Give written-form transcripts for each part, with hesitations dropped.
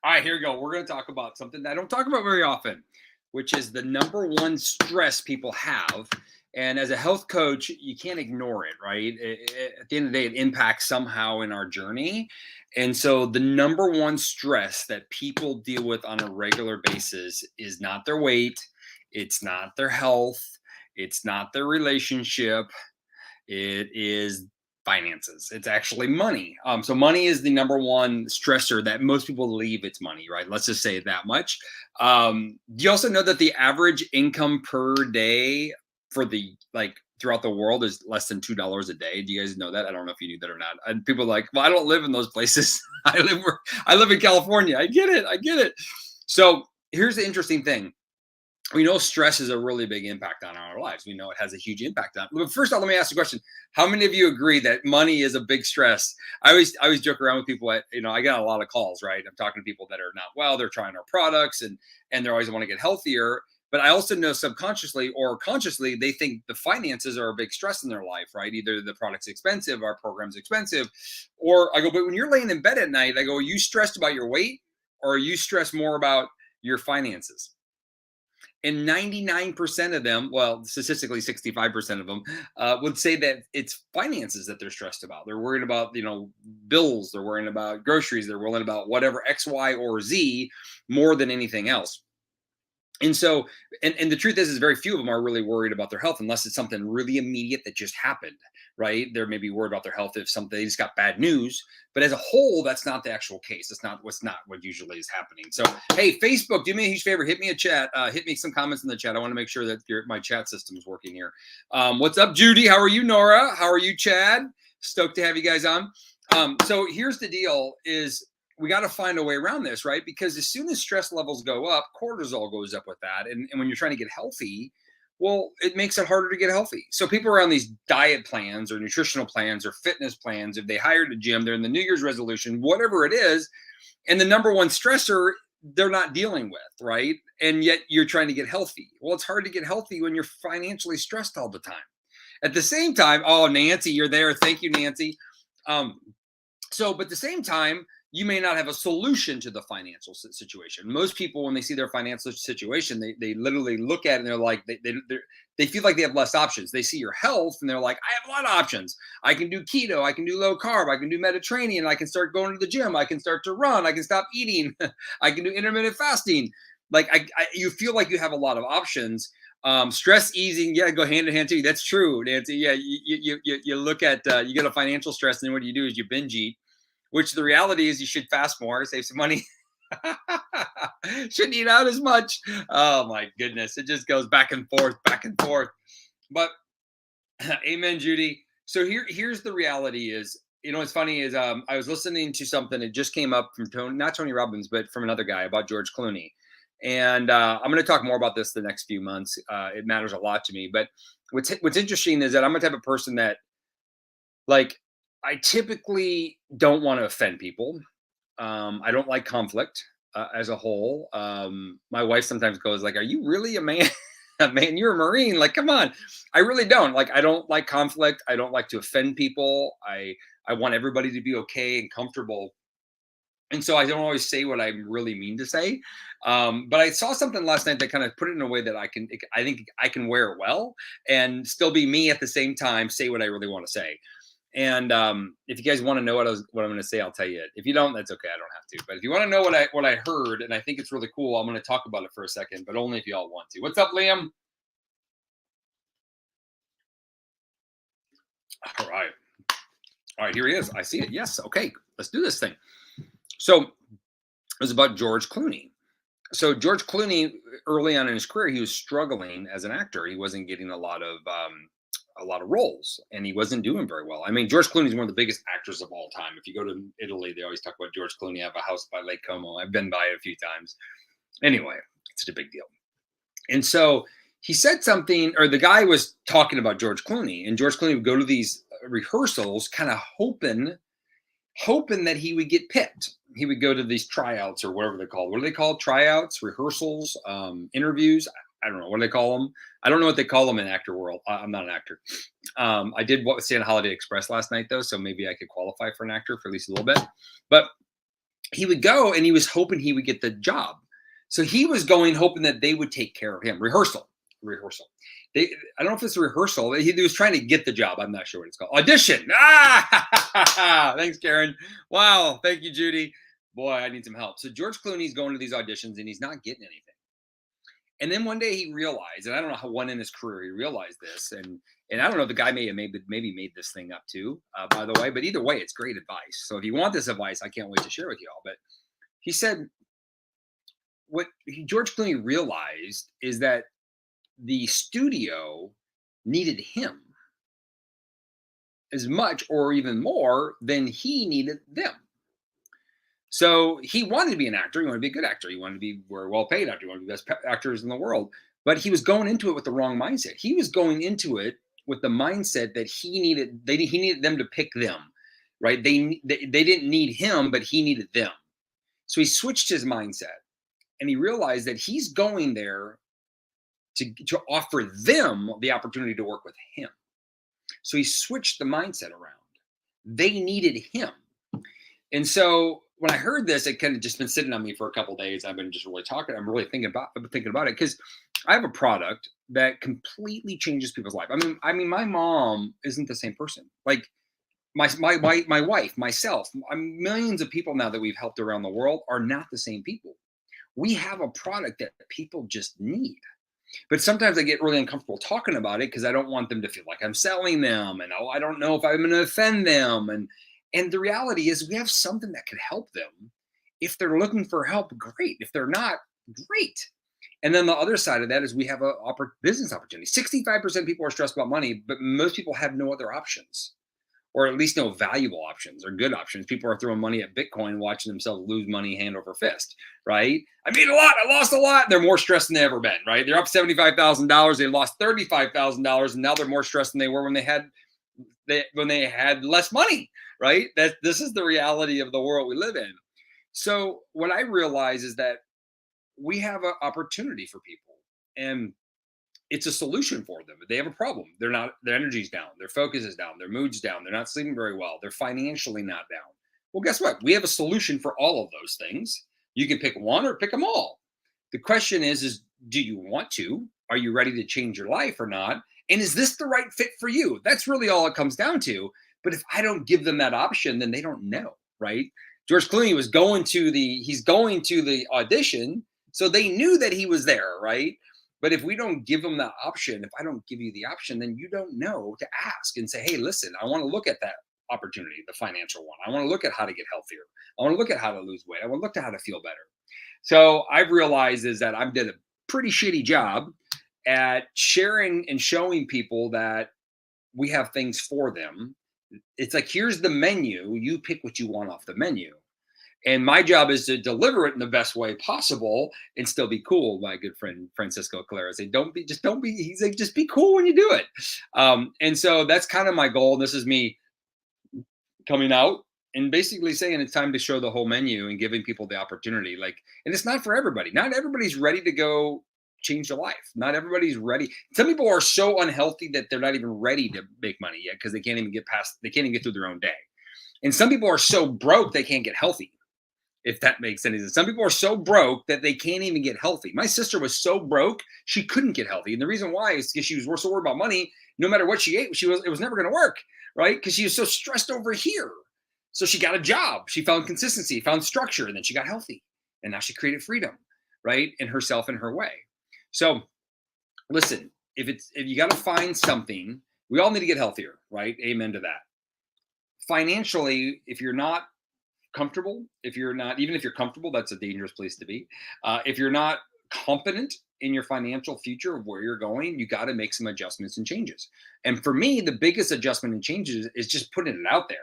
All right, here we go. We're going to talk about something that I don't talk about very often, which is the number one stress people have. And as a health coach, you can't ignore it, right? At the end of the day, it impacts somehow in our journey. And so, the number one stress that people deal with on a regular basis is not their weight, it's not their health, it's not their relationship, it is finances. It's actually money. So money is the number one stressor that most people leave. It's money, right? Let's just say that much. Do you also know that the average income per day for the like throughout the world is less than $2 a day? Do you guys know that? I don't know if you knew that or not. And people are like, well, I don't live in those places. I live in California. I get it. I get it. So here's the interesting thing. We know stress is a really big impact on our lives. We know it has a huge impact on. But first off, let me ask you a question: how many of you agree that money is a big stress? I always joke around with people. I get a lot of calls. Right, I'm talking to people that are not well. They're trying our products and they always want to get healthier. But I also know subconsciously or consciously they think the finances are a big stress in their life. Right, either the product's expensive, our program's expensive, or I go. But when you're laying in bed at night, I go, are you stressed about your weight, or are you stressed more about your finances? And 99% of them, well, statistically 65% of them, would say that it's finances that they're stressed about. They're worried about, bills, they're worrying about groceries, they're worrying about whatever X, Y, or Z more than anything else. And so, and the truth is very few of them are really worried about their health unless it's something really immediate that just happened, right? They're maybe worried about their health if something they just got bad news. But as a whole, that's not the actual case. That's not what usually is happening. So, hey, Facebook, do me a huge favor, hit me a chat, hit me some comments in the chat. I want to make sure that my chat system is working here. What's up, Judy? How are you, Nora? How are you, Chad? Stoked to have you guys on. So here's the deal: is we got to find a way around this, right? Because as soon as stress levels go up, cortisol goes up with that. And when you're trying to get healthy, well, it makes it harder to get healthy. So people are on these diet plans or nutritional plans or fitness plans. If they hired a gym, they're in the New Year's resolution, whatever it is. And the number one stressor they're not dealing with, right? And yet you're trying to get healthy. Well, it's hard to get healthy when you're financially stressed all the time. At the same time, oh, Nancy, you're there. Thank you, Nancy. But at the same time, you may not have a solution to the financial situation. Most people, when they see their financial situation, they literally look at it and they're like, they feel like they have less options. They see your health and they're like, I have a lot of options. I can do keto, I can do low carb, I can do Mediterranean, I can start going to the gym, I can start to run, I can stop eating, I can do intermittent fasting. Like you feel like you have a lot of options. Stress easing, yeah, go hand in hand too. That's true, Nancy. Yeah, you look at you get a financial stress, and then what you do is you binge eat, which the reality is you should fast more, save some money. Shouldn't eat out as much. Oh my goodness. It just goes back and forth, back and forth. But amen, Judy. So here's the reality is, what's funny is I was listening to something. It just came up from not Tony Robbins, but from another guy about George Clooney. And I'm going to talk more about this the next few months. It matters a lot to me. But what's interesting is that I'm the type of person that, like, I typically don't want to offend people. I don't like conflict as a whole. My wife sometimes goes like, "Are you really a man? Man, you're a Marine. Like, come on." I really don't. Like, I don't like conflict. I don't like to offend people. I want everybody to be okay and comfortable. And so I don't always say what I really mean to say. But I saw something last night that kind of put it in a way that I think I can wear it well and still be me at the same time, say what I really want to say. And if you guys want to know what I'm going to say, I'll tell you it. If you don't, that's okay. I don't have to. But if you want to know what I heard, and I think it's really cool, I'm going to talk about it for a second, but only if you all want to. What's up, Liam? All right. All right, here he is. I see it. Yes. Okay. Let's do this thing. So it was about George Clooney. So George Clooney, early on in his career, he was struggling as an actor. He wasn't getting a lot of roles, and he wasn't doing very well. I mean, George Clooney is one of the biggest actors of all time. If you go to Italy, they always talk about George Clooney. I have a house by Lake Como. I've been by it a few times. Anyway, it's a big deal. And so he said something, or the guy was talking about George Clooney, and George Clooney would go to these rehearsals, kind of hoping that he would get picked. He would go to these tryouts or whatever they're called. What are they called? Tryouts, rehearsals, interviews. I don't know. What do they call them? I don't know what they call them in actor world. I'm not an actor. I did stay on Holiday Express last night, though, so maybe I could qualify for an actor for at least a little bit. But he would go and he was hoping he would get the job. So he was going hoping that they would take care of him. Rehearsal. They, I don't know if it's a rehearsal. He was trying to get the job. I'm not sure what it's called. Audition. Ah, thanks, Karen. Wow, thank you, Judy. Boy, I need some help. So George Clooney's going to these auditions and he's not getting anything. And then one day he realized, and I don't know how when in his career he realized this, and I don't know, the guy may have maybe made this thing up too, by the way. But either way, it's great advice. So if you want this advice, I can't wait to share with you all. But he said George Clooney realized is that the studio needed him as much or even more than he needed them. So he wanted to be an actor. He wanted to be a good actor. He wanted to be very well paid actor. He wanted to be the best actors in the world. But he was going into it with the wrong mindset. He was going into it with the mindset that he needed them to pick them, right? They didn't need him, but he needed them. So he switched his mindset and he realized that he's going there to offer them the opportunity to work with him. So he switched the mindset around. They needed him. And so when I heard this, it kind of just been sitting on me for a couple of days. I've been just really talking. I'm really thinking about it because I have a product that completely changes people's life. I mean, my mom isn't the same person. Like my wife, myself, millions of people now that we've helped around the world are not the same people. We have a product that people just need. But sometimes I get really uncomfortable talking about it because I don't want them to feel like I'm selling them, and I don't know if I'm going to offend them. And the reality is, we have something that could help them. If they're looking for help, great. If they're not, great. And then the other side of that is we have a business opportunity. 65% of people are stressed about money, but most people have no other options, or at least no valuable options or good options. People are throwing money at Bitcoin, watching themselves lose money hand over fist, right? I made a lot, I lost a lot. They're more stressed than they've ever been, right? They're up $75,000. They lost $35,000, and now they're more stressed than they were when they had less money, right? This is the reality of the world we live in. So what I realize is that we have an opportunity for people, and it's a solution for them. They have a problem. Their energy's down, their focus is down, their mood's down, they're not sleeping very well, they're financially not down. Well, guess what? We have a solution for all of those things. You can pick one or pick them all. The question is do you want to? Are you ready to change your life or not? And is this the right fit for you? That's really all it comes down to. But if I don't give them that option, then they don't know, right? George Clooney he's going to the audition, so they knew that he was there, right? But if we don't give them that option, if I don't give you the option, then you don't know to ask and say, hey, listen, I want to look at that opportunity, the financial one. I want to look at how to get healthier. I want to look at how to lose weight. I want to look at how to feel better. So I've realized is that I've did a pretty shitty job at sharing and showing people that we have things for them. It's like, here's the menu. You pick what you want off the menu. And my job is to deliver it in the best way possible and still be cool. My good friend Francisco Calera said, he's like, just be cool when you do it. And so that's kind of my goal. This is me coming out and basically saying it's time to show the whole menu and giving people the opportunity. Like, and it's not for everybody. Not everybody's ready to go change their life. Not everybody's ready. Some people are so unhealthy that they're not even ready to make money yet because they can't even get through their own day. And some people are so broke they can't get healthy, if that makes any sense. Some people are so broke that they can't even get healthy. My sister was so broke, she couldn't get healthy. And the reason why is because she was so worried about money. No matter what she ate, it was never going to work, right? Because she was so stressed over here. So she got a job. She found consistency, found structure, and then she got healthy. And now she created freedom, right? In herself and her way. So listen, if you got to find something, we all need to get healthier, right? Amen to that. Financially, if you're not comfortable, even if you're comfortable, that's a dangerous place to be. If you're not competent in your financial future of where you're going, you got to make some adjustments and changes. And for me, the biggest adjustment and changes is just putting it out there,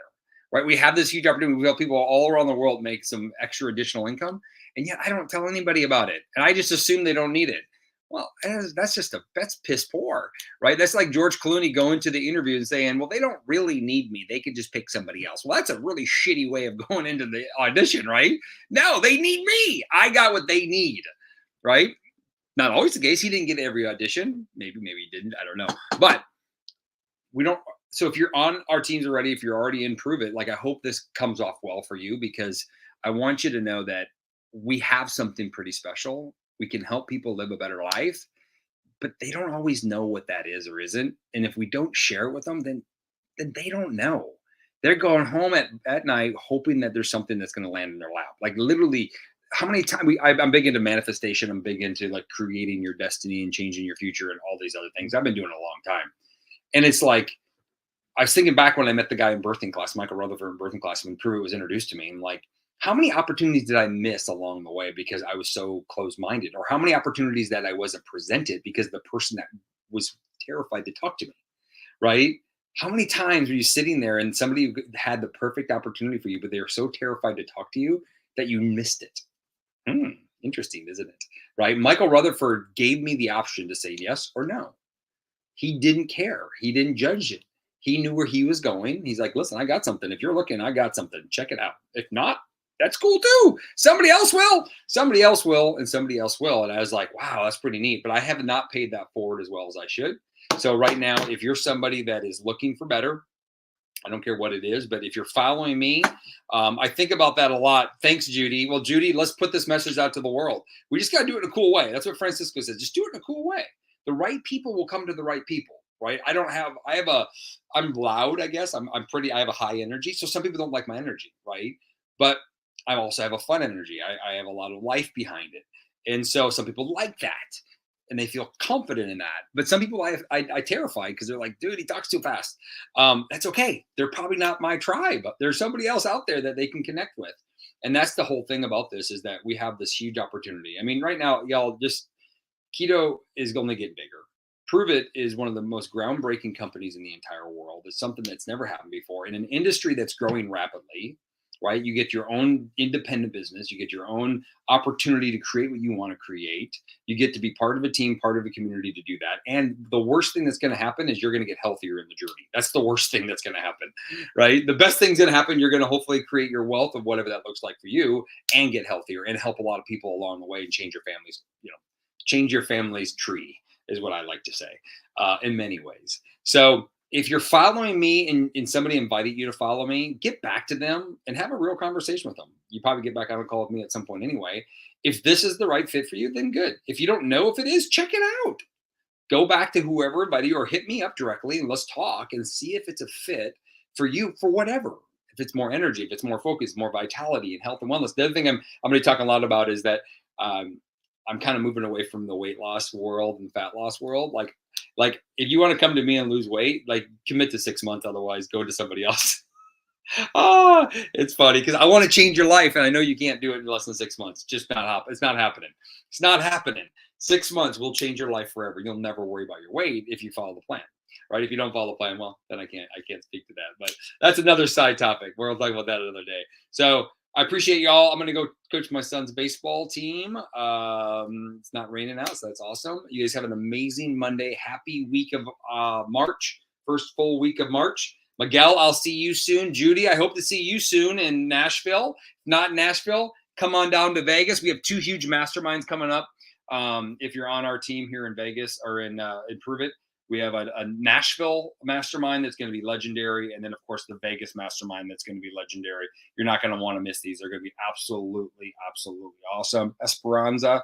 right? We have this huge opportunity. We help people all around the world make some extra additional income, and yet I don't tell anybody about it. And I just assume they don't need it. Well, that's piss poor, right? That's like George Clooney going to the interview and saying, well, they don't really need me. They could just pick somebody else. Well, that's a really shitty way of going into the audition, right? No, they need me. I got what they need, right? Not always the case. He didn't get every audition. Maybe he didn't. I don't know. But we don't. So if you're on our teams already, if you're already in Prove It, like I hope this comes off well for you because I want you to know that we have something pretty special. We can help people live a better life, but they don't always know what that is or isn't. And if we don't share it with them, then they don't know. They're going home at night hoping that there's something that's going to land in their lap. Like literally, how many times I'm big into manifestation. I'm big into like creating your destiny and changing your future and all these other things. I've been doing it a long time. And it's like, I was thinking back when I met the guy in birthing class, Michael Rutherford in birthing class, when Pruitt was introduced to me. I'm like, how many opportunities did I miss along the way because I was so closed-minded? Or how many opportunities that I wasn't presented because the person that was terrified to talk to me, right? How many times were you sitting there and somebody had the perfect opportunity for you, but they were so terrified to talk to you that you missed it? Hmm, interesting, isn't it? Right? Michael Rutherford gave me the option to say yes or no. He didn't care. He didn't judge it. He knew where he was going. He's like, listen, I got something. If you're looking, I got something. Check it out. If not, that's cool too. Somebody else will. Somebody else will, and somebody else will. And I was like, wow, that's pretty neat. But I have not paid that forward as well as I should. So right now, if you're somebody that is looking for better, I don't care what it is, but if you're following me, I think about that a lot. Thanks, Judy. Well, Judy, let's put this message out to the world. We just got to do it in a cool way. That's what Francisco says. Just do it in a cool way. The right people will come to the right people, right? I'm loud, I guess. I have a high energy. So some people don't like my energy, right? But I also have a fun energy. I have a lot of life behind it. And so some people like that and they feel confident in that. But some people I terrify because they're like, dude, he talks too fast. That's okay. They're probably not my tribe. There's somebody else out there that they can connect with. And that's the whole thing about this is that we have this huge opportunity. I mean, right now, y'all, just keto is going to get bigger. Prove It is one of the most groundbreaking companies in the entire world. It's something that's never happened before in an industry that's growing rapidly, right? You get your own independent business, you get your own opportunity to create what you want to create. You get to be part of a team, part of a community to do that. And the worst thing that's going to happen is you're going to get healthier in the journey. That's the worst thing that's going to happen, right? The best thing's going to happen, you're going to hopefully create your wealth of whatever that looks like for you and get healthier and help a lot of people along the way and change your family's, change your family's tree is what I like to say in many ways. So if you're following me and somebody invited you to follow me, get back to them and have a real conversation with them. You probably get back on a call with me at some point anyway. If this is the right fit for you, then good. If you don't know if it is, check it out. Go back to whoever invited you or hit me up directly and let's talk and see if it's a fit for you for whatever. If it's more energy, if it's more focus, more vitality and health and wellness. The other thing I'm going to talk a lot about is that I'm kind of moving away from the weight loss world and fat loss world. Like if you want to come to me and lose weight, like commit to 6 months. Otherwise, go to somebody else. It's funny because I want to change your life, and I know you can't do it in less than 6 months. Just not happen. It's not happening. It's not happening. 6 months will change your life forever. You'll never worry about your weight if you follow the plan. Right? If you don't follow the plan, well, then I can't speak to that. But that's another side topic. We'll talk about that another day. So I appreciate y'all. I'm going to go coach my son's baseball team. It's not raining out, so that's awesome. You guys have an amazing Monday. Happy week of March. First full week of March. Miguel, I'll see you soon. Judy, I hope to see you soon in Nashville. Not Nashville, come on down to Vegas. We have 2 huge masterminds coming up. If you're on our team here in Vegas or in Prove It, we have a Nashville mastermind that's going to be legendary. And then, of course, the Vegas mastermind that's going to be legendary. You're not going to want to miss these. They're going to be absolutely, absolutely awesome. Esperanza,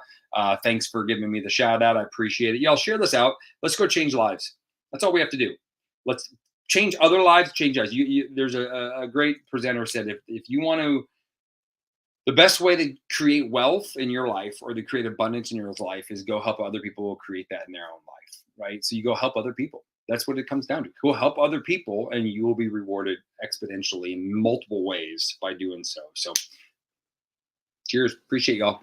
thanks for giving me the shout out. I appreciate it. Y'all share this out. Let's go change lives. That's all we have to do. Let's change other lives, change us. There's a great presenter said, if you want to, the best way to create wealth in your life or to create abundance in your life is go help other people create that in their own life, right? So you go help other people. That's what it comes down to. Go help other people and you will be rewarded exponentially in multiple ways by doing so. So cheers. Appreciate y'all.